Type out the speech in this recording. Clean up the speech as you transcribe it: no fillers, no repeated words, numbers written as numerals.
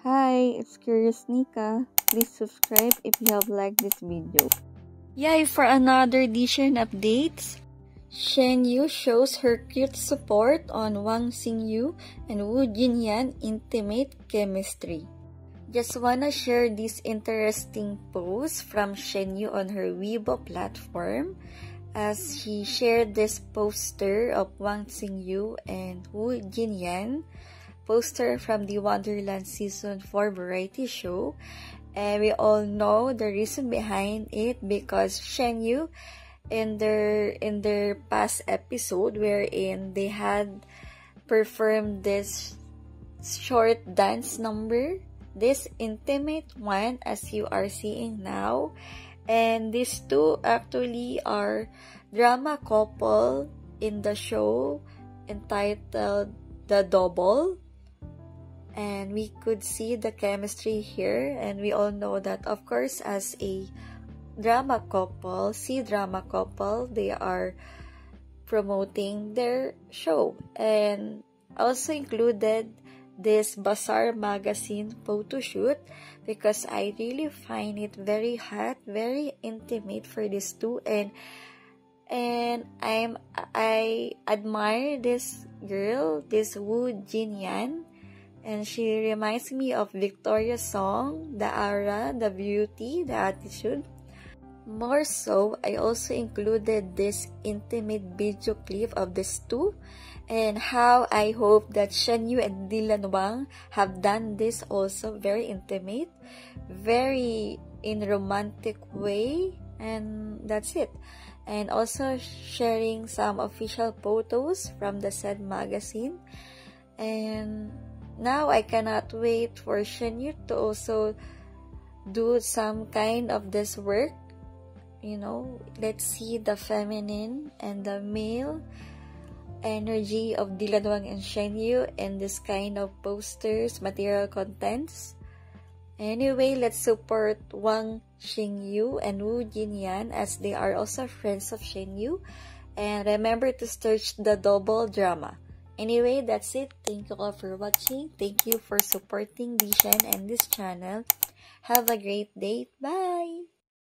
Hi, it's Curious Nika. Please subscribe if you have liked this video. Yay for another edition updates. Shen Yu shows her cute support on Wang Xingyu and Wu Jinyan intimate chemistry. Just wanna share this interesting post from Shen Yu on her Weibo platform as she shared this poster of Wang Xingyu and Wu Jinyan, poster from the Wonderland Season 4 variety show. And we all know the reason behind it because Shen Yu in their past episode wherein they had performed this short dance number, this intimate one as you are seeing now, and these two actually are drama couple in the show entitled The Double. And we could see the chemistry here, and we all know that of course as a drama couple, C-drama couple, they are promoting their show, and also included this Bazaar magazine photo shoot because I really find it very hot, very intimate for these two, and I admire this girl, this Wu Jinyan, and she reminds me of Victoria's song, the aura, the beauty, the attitude. More so, I also included this intimate video clip of these two and how I hope that Shen Yu and Dylan Wang have done this also very intimate, very in romantic way, and that's it. And also sharing some official photos from the said magazine. And now I cannot wait for Shen Yu to also do some kind of this work. You know, let's see the feminine and the male energy of Dylan Wang and Shen Yu in this kind of posters, material contents. Anyway, let's support Wang Xingyu and Wu Jinyan as they are also friends of Shen Yu. And remember to search The Double drama. Anyway, that's it. Thank you all for watching. Thank you for supporting Dishan and this channel. Have a great day. Bye!